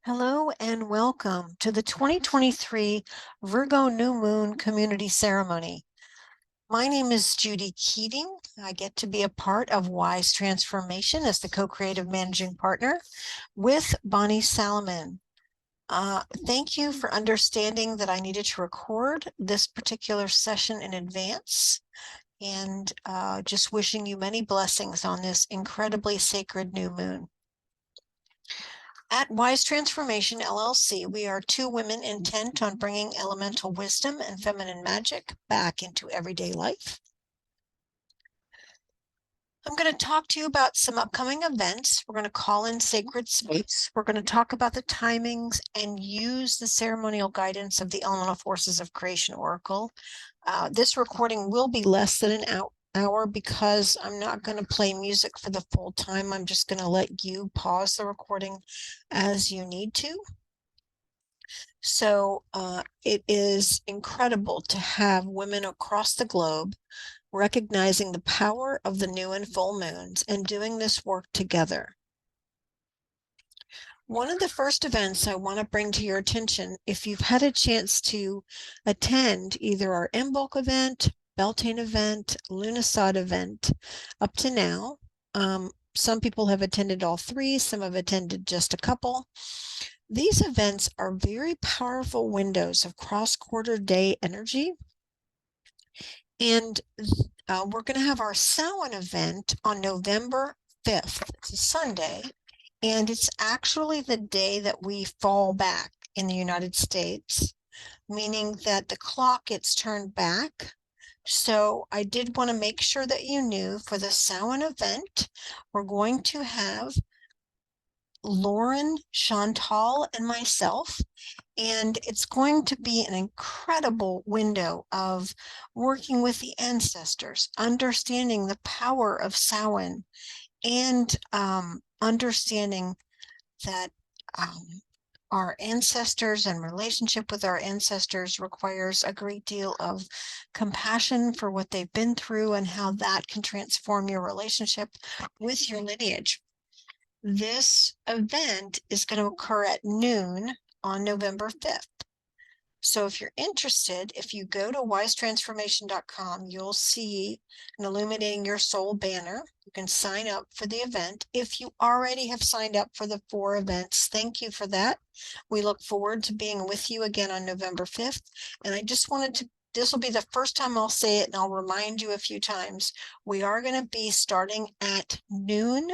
Hello and welcome to the 2023 Virgo New Moon Community Ceremony. My name is Judy Keating. I get to be a part of Wise Transformation as the co-creative managing partner with Bonnie Salomon. Thank you for understanding that I needed to record this particular session in advance, and just wishing you many blessings on this incredibly sacred new moon. At Wise Transformation LLC, we are two women intent on bringing elemental wisdom and feminine magic back into everyday life. I'm going to talk to you about some upcoming events. We're going to call in sacred space. We're going to talk about the timings and use the ceremonial guidance of the Elemental Forces of Creation Oracle. This recording will be less than an hour because I'm not going to play music for the full time. I'm just going to let you pause the recording as you need to. So it is incredible to have women across the globe recognizing the power of the new and full moons and doing this work together. One of the first events I want to bring to your attention, if you've had a chance to attend either our Imbolc event, Beltane event, Lunisad event, up to now, some people have attended all three, some have attended just a couple. These events are very powerful windows of cross-quarter day energy. And we're going to have our Samhain event on November 5th. It's a Sunday, and it's actually the day that we fall back in the United States, meaning that the clock gets turned back. So I did want to make sure that you knew for the Samhain event, we're going to have Lauren, Chantal, and myself. And it's going to be an incredible window of working with the ancestors, understanding the power of Samhain, and understanding that our ancestors and relationship with our ancestors requires a great deal of compassion for what they've been through and how that can transform your relationship with your lineage. This event is going to occur at noon on November 5th. So if you're interested, if you go to wisetransformation.com, you'll see an Illuminating Your Soul banner. You can sign up for the event. If you already have signed up for the 4 events, thank you for that. We look forward to being with you again on November 5th. And I just wanted to, this will be the first time I'll say it, and I'll remind you a few times. We are going to be starting at noon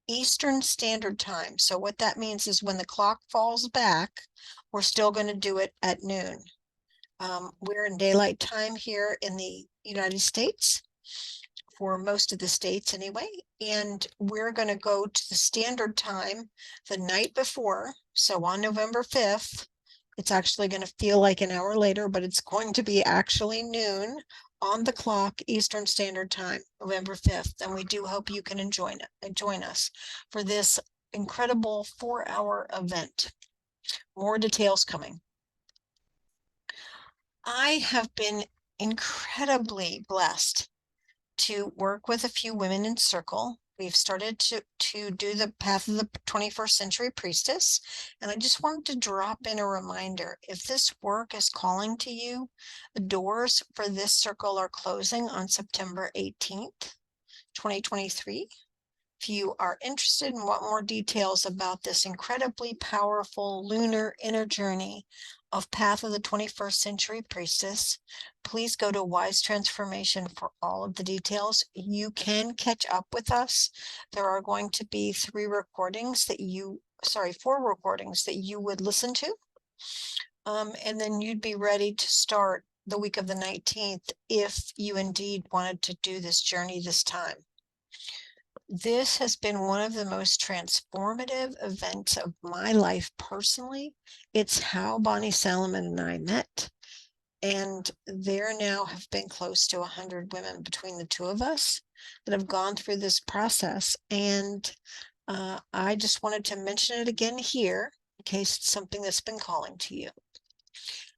Eastern Standard Time. So what that means is when the clock falls back, we're still going to do it at noon. We're in daylight time here in the United States, for most of the states anyway, and we're going to go to the standard time the night before. So on November 5th, it's actually going to feel like an hour later, but it's going to be actually noon on the clock, Eastern Standard Time, November 5th. And we do hope you can join us for this incredible 4-hour event. More details coming. I have been incredibly blessed to work with a few women in circle. We've started to do the path of the 21st century priestess. And I just wanted to drop in a reminder, if this work is calling to you, the doors for this circle are closing on September 18th, 2023. If you are interested and want more details about this incredibly powerful lunar inner journey of Path of the 21st Century Priestess, please go to Wise Transformation for all of the details. You can catch up with us. There are going to be 4 recordings that you would listen to. And then you'd be ready to start the week of the 19th if you indeed wanted to do this journey this time. This has been one of the most transformative events of my life personally. It's how Bonnie Salomon and I met. And there now have been close to 100 women between the two of us that have gone through this process. And I just wanted to mention it again here in case it's something that's been calling to you.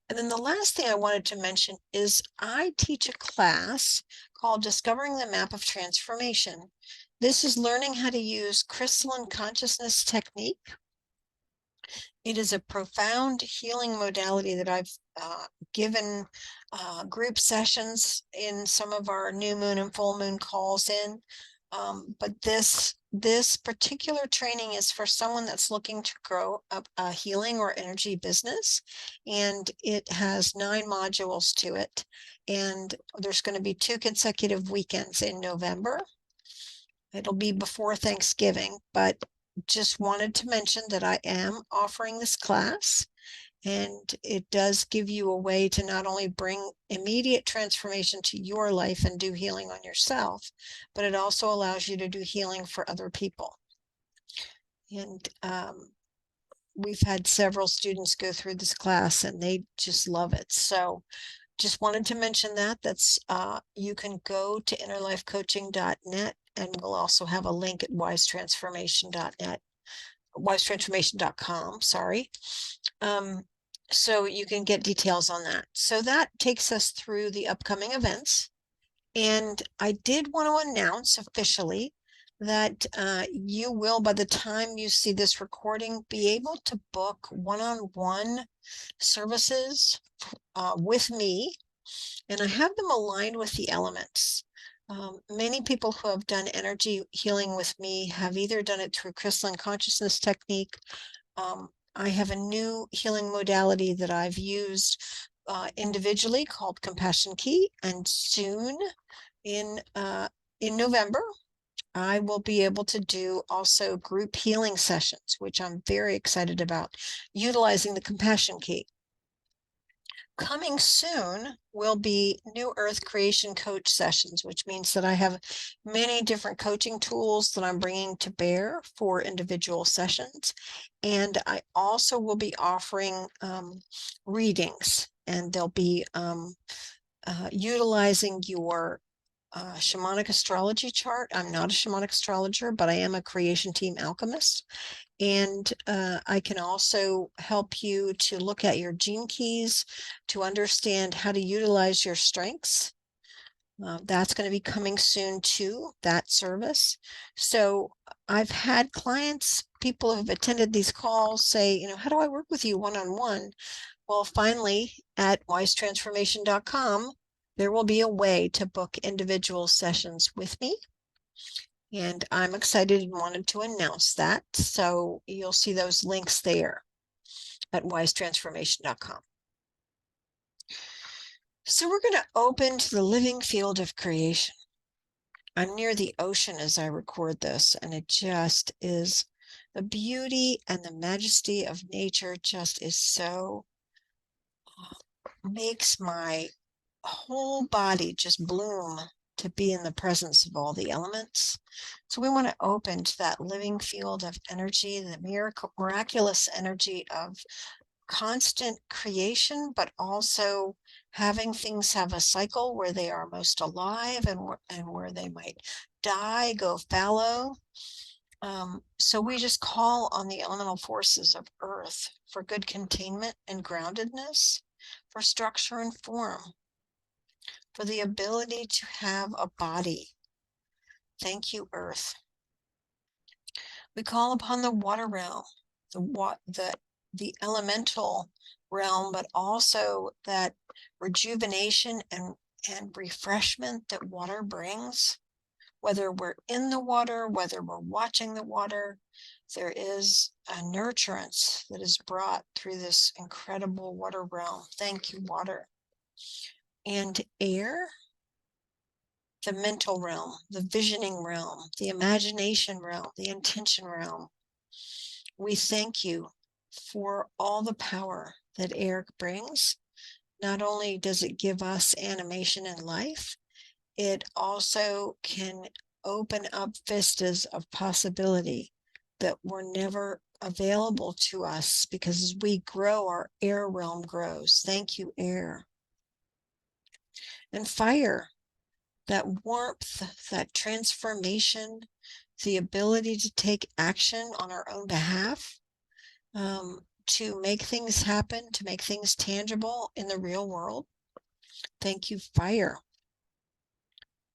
And then the last thing I wanted to mention is I teach a class called Discovering the Map of Transformation. This is learning how to use crystalline consciousness technique It is a profound healing modality that I've given group sessions in some of our new moon and full moon calls in. But this particular training is for someone that's looking to grow a healing or energy business, and it has 9 modules to it. And there's going to be 2 consecutive weekends in November. It'll be before Thanksgiving, but just wanted to mention that I am offering this class, and it does give you a way to not only bring immediate transformation to your life and do healing on yourself, but it also allows you to do healing for other people. And we've had several students go through this class and they just love it. So just wanted to mention that. That's you can go to innerlifecoaching.net, and we'll also have a link at wisetransformation.net, wisetransformation.com, sorry. So you can get details on that. So that takes us through the upcoming events. And I did want to announce officially that you will, by the time you see this recording, be able to book one-on-one services with me, and I have them aligned with the elements. Many people who have done energy healing with me have either done it through crystalline consciousness technique. I have a new healing modality that I've used individually called Compassion Key, and soon in November, I will be able to do also group healing sessions, which I'm very excited about, utilizing the Compassion Key. Coming soon will be New Earth Creation Coach sessions, which means that I have many different coaching tools that I'm bringing to bear for individual sessions. And I also will be offering readings, and they'll be utilizing your shamanic astrology chart. I'm not a shamanic astrologer, but I am a creation team alchemist. And I can also help you to look at your gene keys to understand how to utilize your strengths. That's going to be coming soon too, that service. So I've had clients, people who have attended these calls say, how do I work with you one-on-one? Well, finally, at wisetransformation.com, there will be a way to book individual sessions with me. And I'm excited and wanted to announce that. So you'll see those links there at wisetransformation.com. So we're going to open to the living field of creation. I'm near the ocean as I record this, and it just is, the beauty and the majesty of nature just is so, makes my whole body just bloom to be in the presence of all the elements. So we want to open to that living field of energy, the miraculous energy of constant creation, but also having things have a cycle where they are most alive and where they might die, go fallow. So we just call on the elemental forces of earth for good containment and groundedness, for structure and form, for the ability to have a body. Thank you, Earth. We call upon the water realm, the elemental realm, but also that rejuvenation and refreshment that water brings. Whether we're in the water, whether we're watching the water, there is a nurturance that is brought through this incredible water realm. Thank you, water. And air, the mental realm, the visioning realm, the imagination realm, the intention realm. We thank you for all the power that air brings. Not only does it give us animation in life, it also can open up vistas of possibility that were never available to us, because as we grow, our air realm grows. Thank you, air. And fire, that warmth, that transformation, the ability to take action on our own behalf, to make things happen, to make things tangible in the real world. Thank you, fire.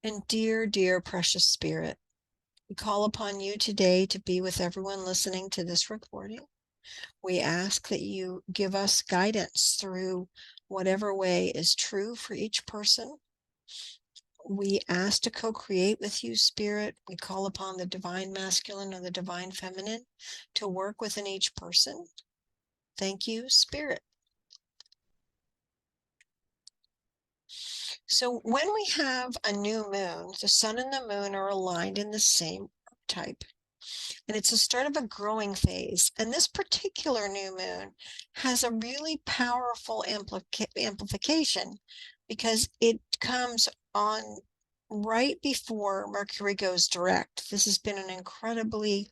And dear, dear precious spirit, we call upon you today to be with everyone listening to this recording. We ask that you give us guidance through whatever way is true for each person. We ask to co-create with you, Spirit. We call upon the divine masculine or the divine feminine to work within each person. Thank you, Spirit. So when we have a new moon, the sun and the moon are aligned in the same archetype. And it's the start of a growing phase. And this particular new moon has a really powerful amplification because it comes on right before Mercury goes direct. This has been an incredibly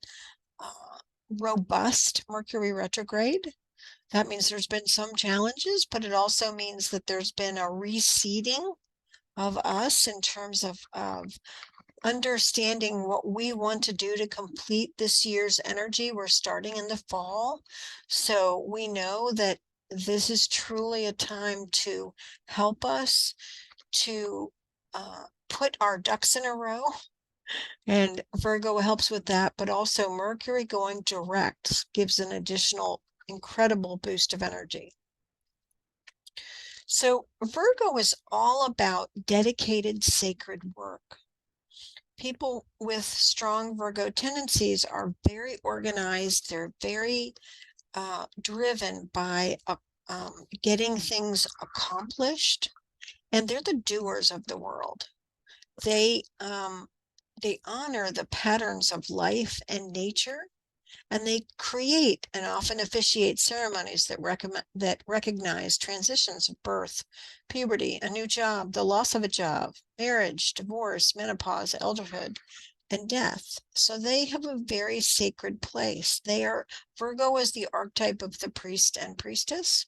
robust Mercury retrograde. That means there's been some challenges, but it also means that there's been a reseeding of us in terms of understanding what we want to do to complete this year's energy. We're starting in the fall. So we know that this is truly a time to help us to put our ducks in a row. And Virgo helps with that, but also Mercury going direct gives an additional incredible boost of energy. So Virgo is all about dedicated sacred work. People with strong Virgo tendencies are very organized. They're very driven by getting things accomplished, and they're the doers of the world. They honor the patterns of life and nature, and they create and often officiate ceremonies that recognize transitions of birth, puberty, a new job, the loss of a job, marriage, divorce, menopause, elderhood, and death. So they have a very sacred place. Virgo is the archetype of the priest and priestess.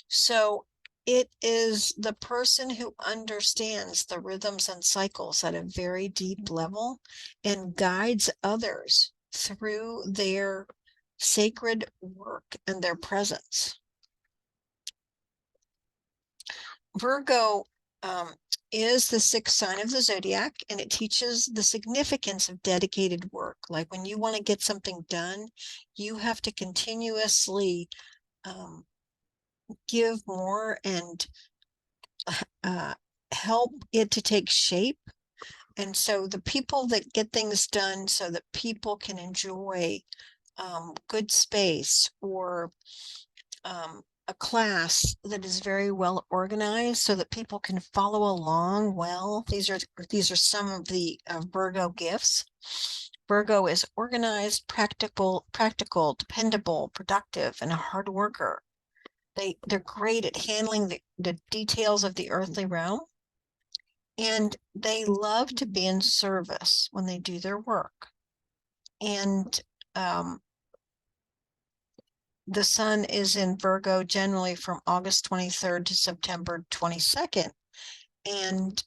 So it is the person who understands the rhythms and cycles at a very deep level and guides others through their sacred work and their presence. Virgo is the sixth sign of the zodiac, and it teaches the significance of dedicated work. Like when you want to get something done, you have to continuously give more and help it to take shape. And so the people that get things done so that people can enjoy good space or a class that is very well organized so that people can follow along well. These are some of the Virgo gifts. Virgo is organized, practical, dependable, productive, and a hard worker. They're great at handling the details of the earthly realm, and they love to be in service when they do their work. And the sun is in Virgo generally from August 23rd to September 22nd. And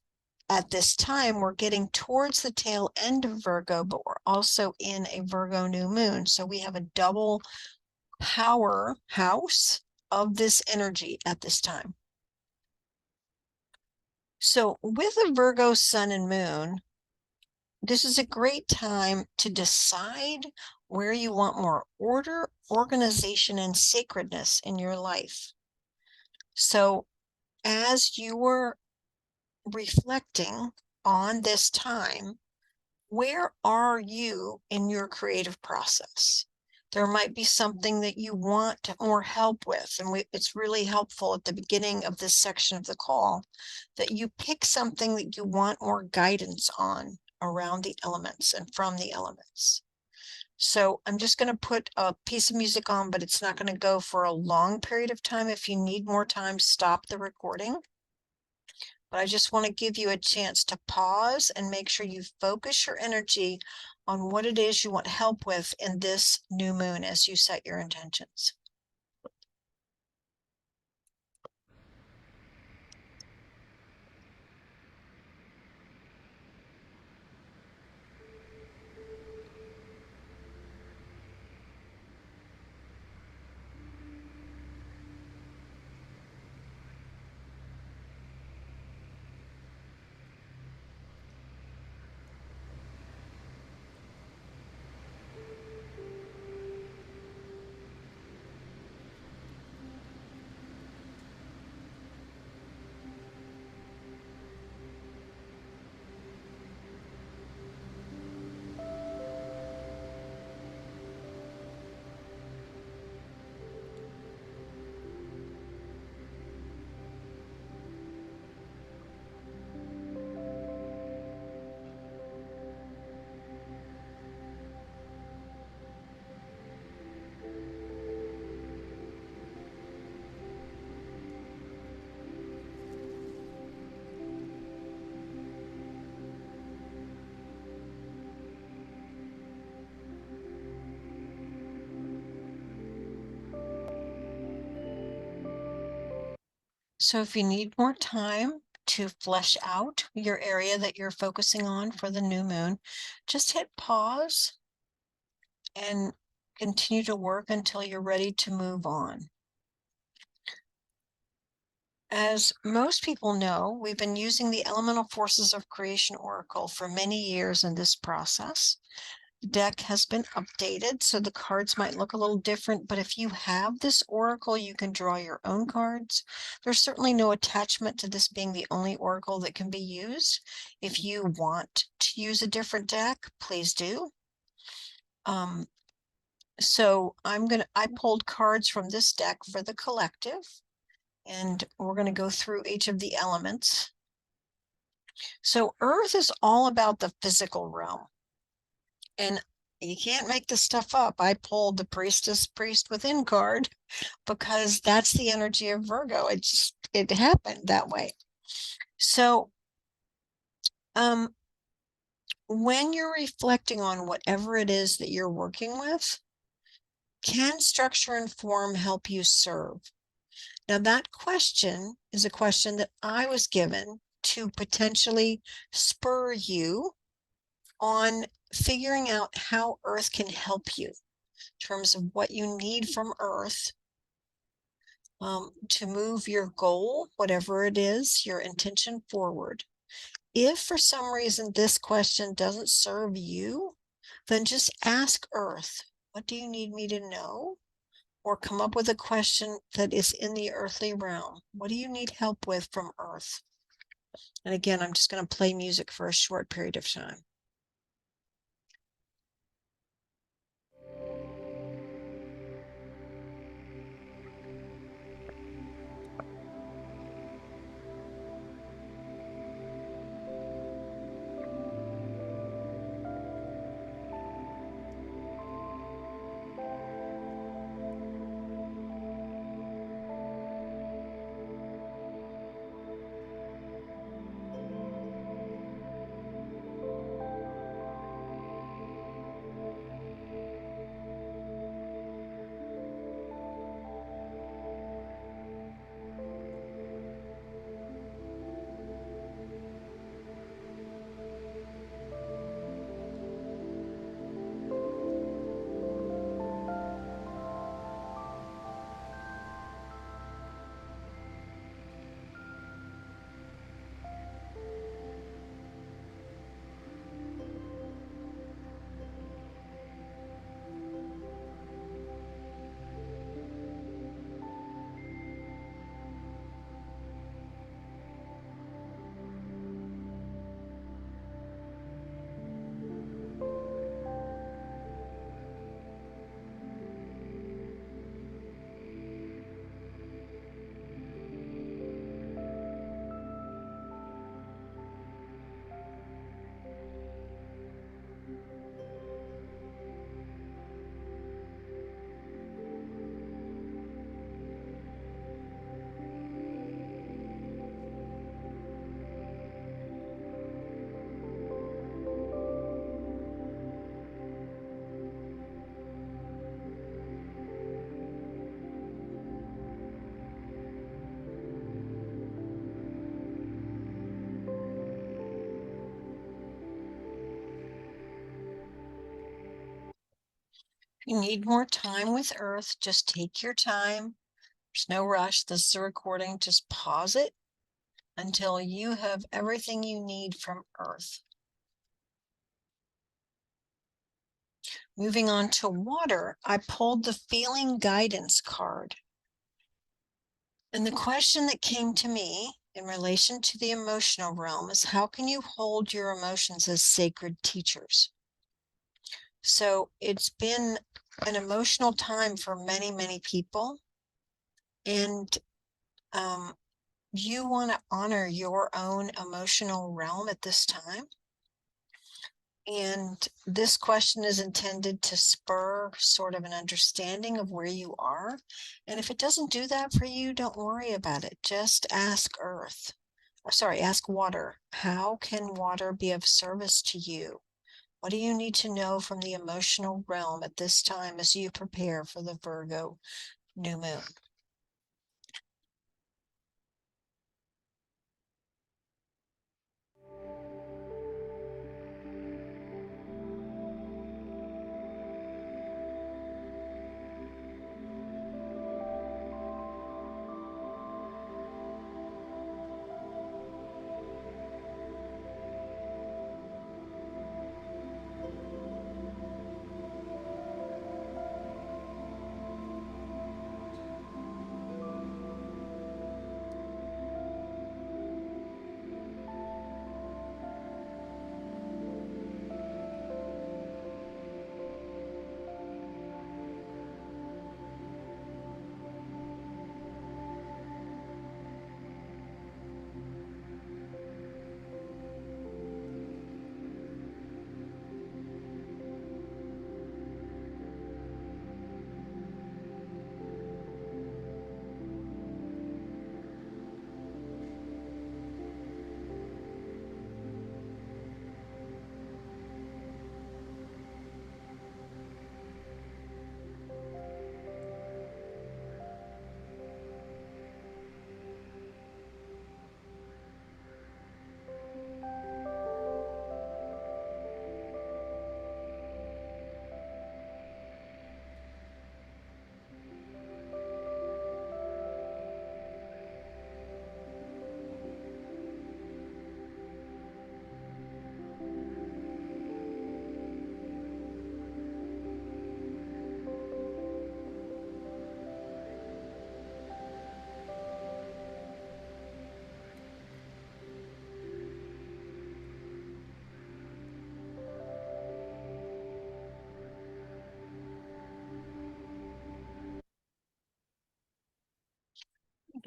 at this time, we're getting towards the tail end of Virgo, but we're also in a Virgo new moon. So we have a double power house of this energy at this time. So with a Virgo sun and moon, this is a great time to decide where you want more order, organization, and sacredness in your life. So as you were reflecting on this time, where are you in your creative process? There might be something that you want more help with, and it's really helpful at the beginning of this section of the call that you pick something that you want more guidance on around the elements and from the elements. So I'm just going to put a piece of music on, but it's not going to go for a long period of time. If you need more time, stop the recording. But I just want to give you a chance to pause and make sure you focus your energy on what it is you want help with in this new moon as you set your intentions. So if you need more time to flesh out your area that you're focusing on for the new moon, just hit pause and continue to work until you're ready to move on. As most people know, we've been using the Elemental Forces of Creation Oracle for many years in this process. The deck has been updated, so the cards might look a little different, but if you have this oracle, you can draw your own cards. There's certainly no attachment to this being the only oracle that can be used. If you want to use a different deck, please do. So I pulled cards from this deck for the collective, and we're going to go through each of the elements. So Earth is all about the physical realm. And you can't make this stuff up. I pulled the Priestess Priest Within card because that's the energy of Virgo. It happened that way. So when you're reflecting on whatever it is that you're working with, can structure and form help you serve? Now, that question is a question that I was given to potentially spur you on figuring out how Earth can help you in terms of what you need from Earth to move your goal, whatever it is, your intention forward. If for some reason this question doesn't serve you, then just ask Earth, what do you need me to know? Or come up with a question that is in the earthly realm. What do you need help with from Earth? And again, I'm just going to play music for a short period of time. If you need more time with Earth, just take your time. There's no rush. This is a recording. Just pause it until you have everything you need from Earth. Moving on to water, I pulled the Feeling Guidance card. And the question that came to me in relation to the emotional realm is, how can you hold your emotions as sacred teachers? So it's been an emotional time for many, many people. And you want to honor your own emotional realm at this time. And this question is intended to spur sort of an understanding of where you are. And if it doesn't do that for you, don't worry about it. Just ask Earth. Sorry, ask water. How can water be of service to you? What do you need to know from the emotional realm at this time as you prepare for the Virgo new moon?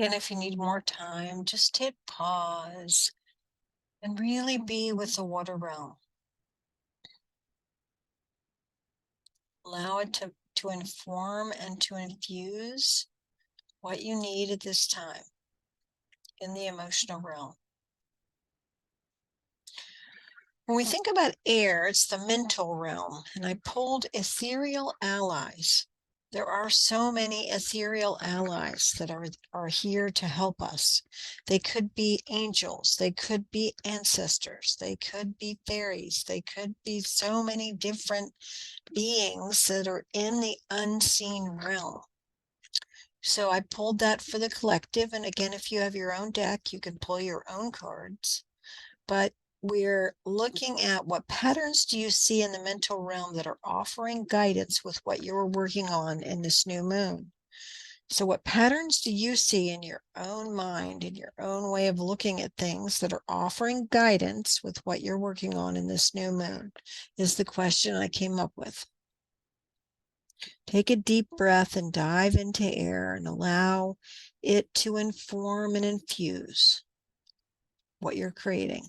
Again, if you need more time, just hit pause and really be with the water realm. Allow it to inform and to infuse what you need at this time in the emotional realm. When we think about air, it's the mental realm, and I pulled ethereal allies. There are so many ethereal allies that are here to help us. They could be angels, they could be ancestors, they could be fairies, they could be so many different beings that are in the unseen realm. So I pulled that for the collective, and again, if you have your own deck, you can pull your own cards. But we're looking at what patterns do you see in the mental realm that are offering guidance with what you're working on in this new moon. So what patterns do you see in your own mind, in your own way of looking at things that are offering guidance with what you're working on in this new moon is the question I came up with. Take a deep breath and dive into air and allow it to inform and infuse what you're creating.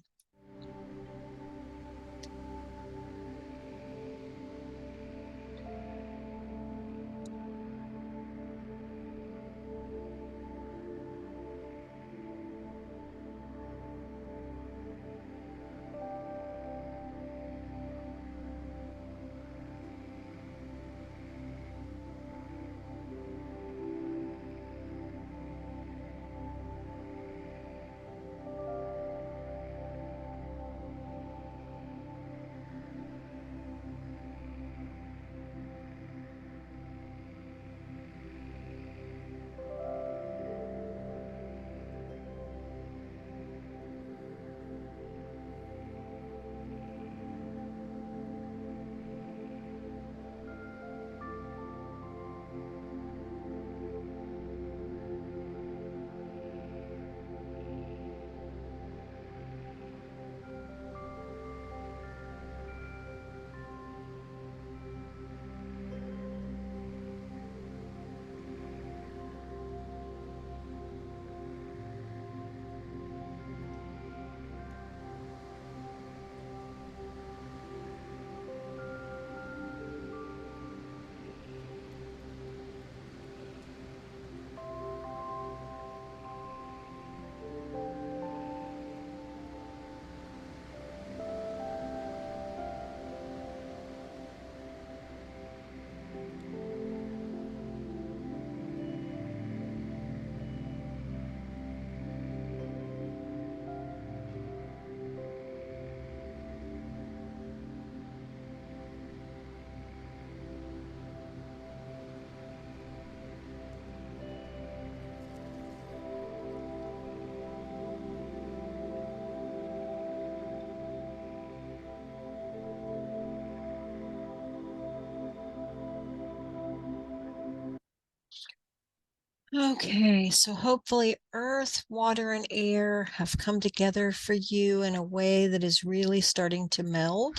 Okay, so hopefully earth, water, and air have come together for you in a way that is really starting to meld.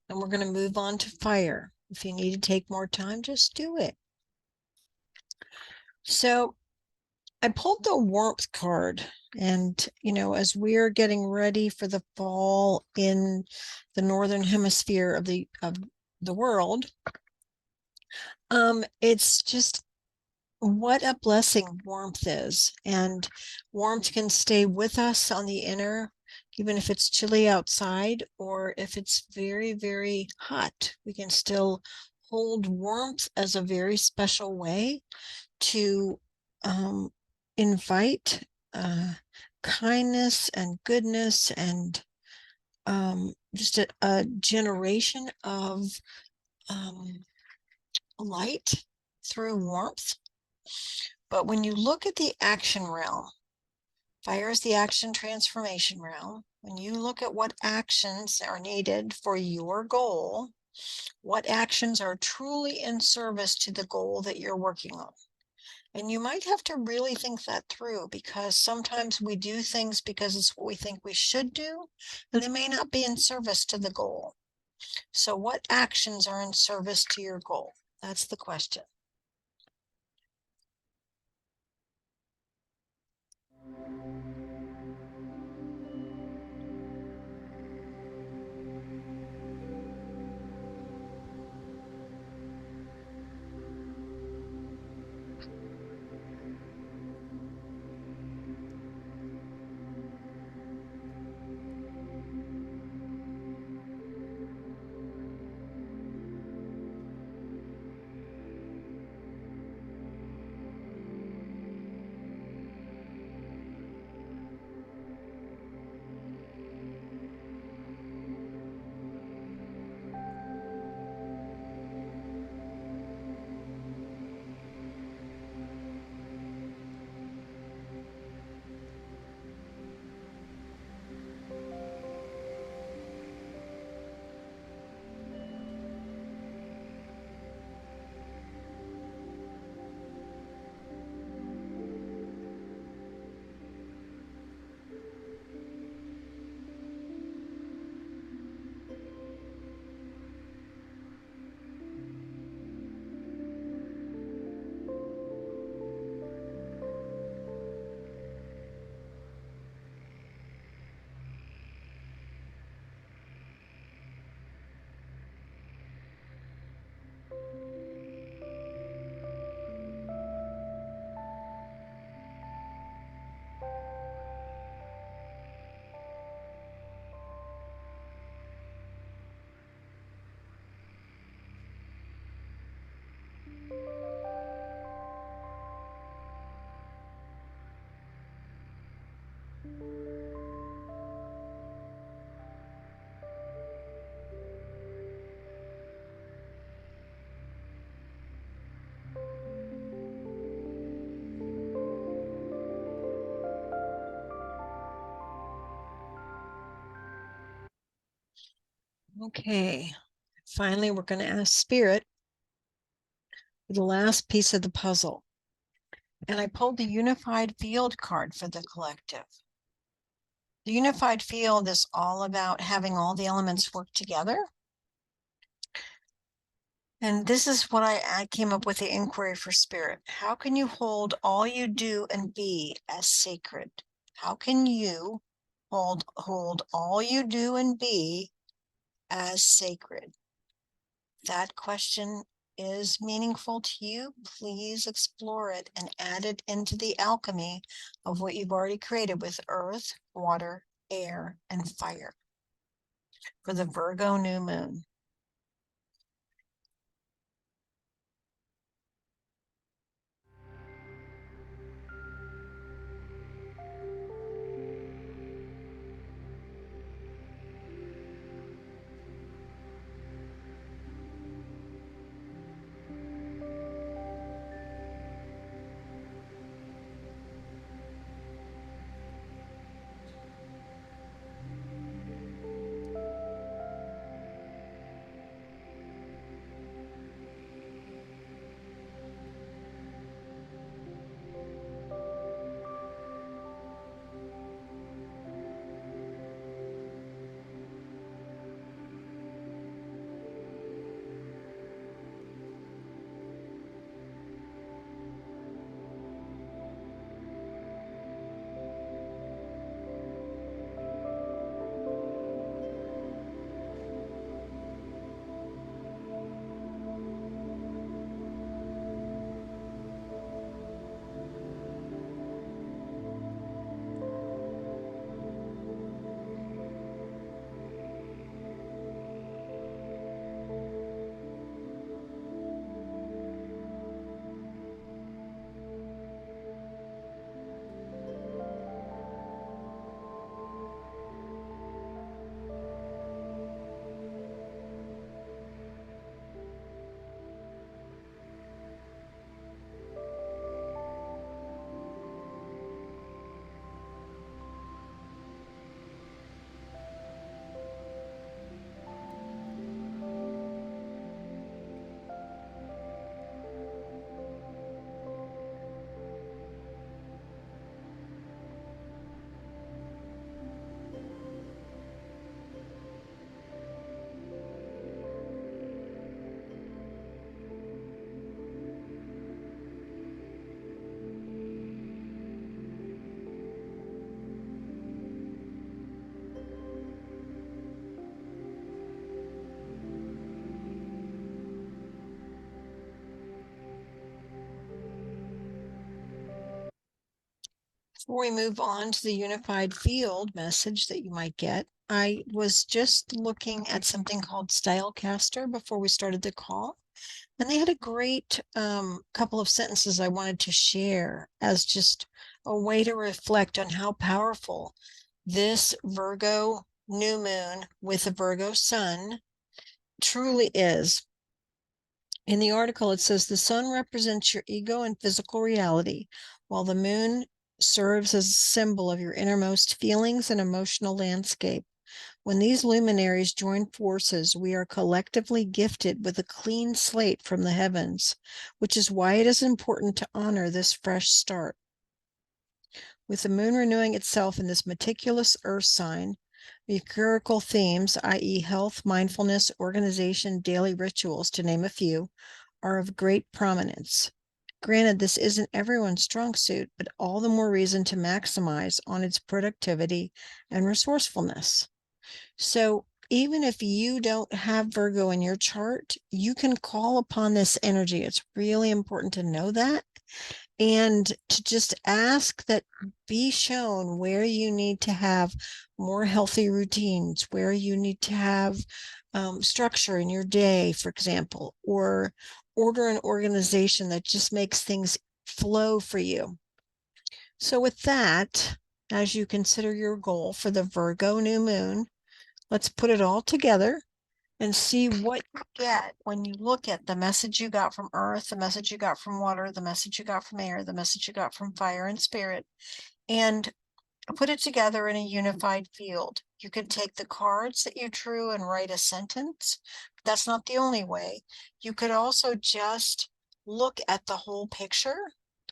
And we're going to move on to fire. If you need to take more time, just do it. So I pulled the warmth card. And, as we're getting ready for the fall in the northern hemisphere of the world, it's just what a blessing warmth is. And warmth can stay with us on the inner, even if it's chilly outside, or if it's very, very hot, we can still hold warmth as a very special way to invite kindness and goodness and just a generation of light through warmth. But when you look at the action realm, fire is the action transformation realm. When you look at what actions are needed for your goal, what actions are truly in service to the goal that you're working on. And you might have to really think that through, because sometimes we do things because it's what we think we should do, and they may not be in service to the goal. So what actions are in service to your goal? That's the question. Okay, finally, we're going to ask Spirit for the last piece of the puzzle. And I pulled the unified field card for the collective. The unified field is all about having all the elements work together. And this is what I came up with the inquiry for Spirit. How can you hold all you do and be as sacred? How can you hold all you do and be as sacred? That question is meaningful to you, please explore it and add it into the alchemy of what you've already created with earth, water, air, and fire for the Virgo new moon. Before we move on to the unified field message that you might get, I was just looking at something called Stylecaster before we started the call, and they had a great couple of sentences I wanted to share as just a way to reflect on how powerful this Virgo new moon with a Virgo sun truly is. In the article, it says the sun represents your ego and physical reality, while the moon serves as a symbol of your innermost feelings and emotional landscape. When these luminaries join forces, we are collectively gifted with a clean slate from the heavens, which is why it is important to honor this fresh start. With the moon renewing itself in this meticulous earth sign, mercurial themes, i.e., health, mindfulness, organization, daily rituals, to name a few, are of great prominence. Granted, this isn't everyone's strong suit, but all the more reason to maximize on its productivity and resourcefulness. So even if you don't have Virgo in your chart, you can call upon this energy. It's really important to know that and to just ask that be shown where you need to have more healthy routines, where you need to have structure in your day, for example, or order and organization that just makes things flow for you. So with that, as you consider your goal for the Virgo new moon, let's put it all together and see what you get when you look at the message you got from earth, the message you got from water, the message you got from air, the message you got from fire and spirit, and put it together in a unified field. You could take the cards that you drew and write a sentence. But that's not the only way. You could also just look at the whole picture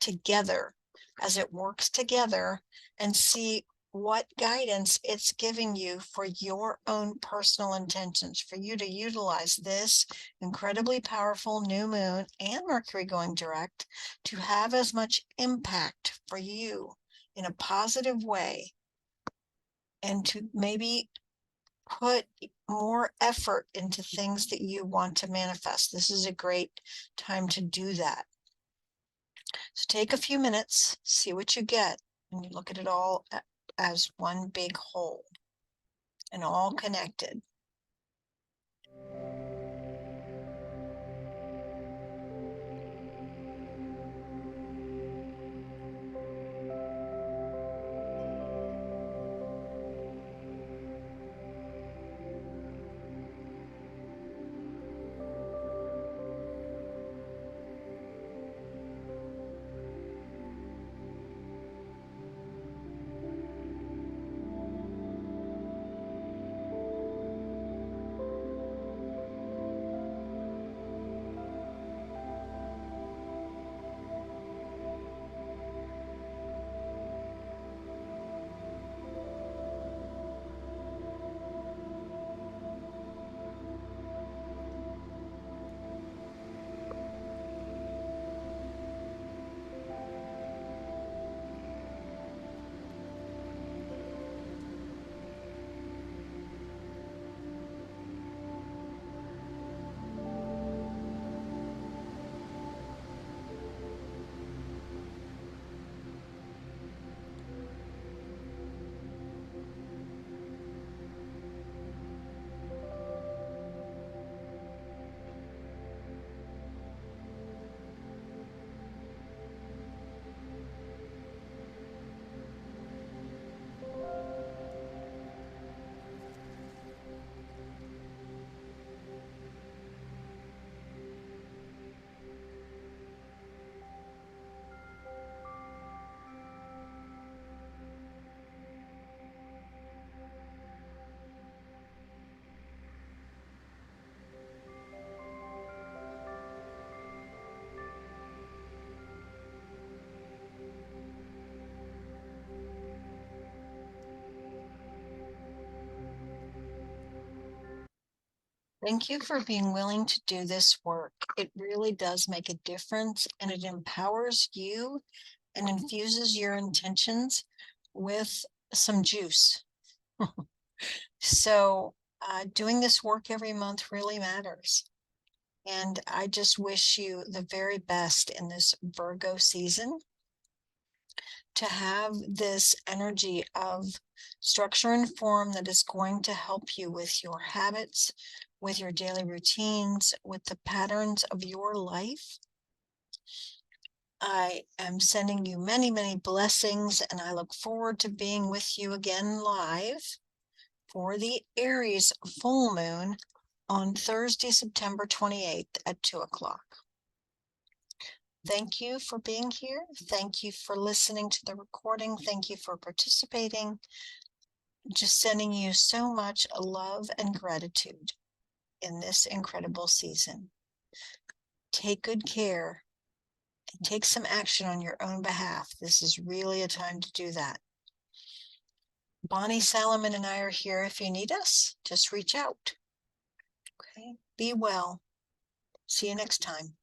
together as it works together and see what guidance it's giving you for your own personal intentions, for you to utilize this incredibly powerful new moon and Mercury going direct to have as much impact for you in a positive way, and to maybe put more effort into things that you want to manifest. This is a great time to do that. So take a few minutes, see what you get, and you look at it all as one big whole and all connected. Thank you for being willing to do this work. It really does make a difference, and it empowers you and infuses your intentions with some juice. So doing this work every month really matters. And I just wish you the very best in this Virgo season. to have this energy of structure and form that is going to help you with your habits, with your daily routines, with the patterns of your life. I am sending you many, many blessings, and I look forward to being with you again live for the Aries full moon on Thursday, September 28th at 2 o'clock. Thank you for being here. Thank you for listening to the recording. Thank you for participating. Just sending you so much love and gratitude in this incredible season. Take good care and take some action on your own behalf. This is really a time to do that. Bonnie Salomon and I are here if you need us. Just reach out. Okay. Be well. See you next time.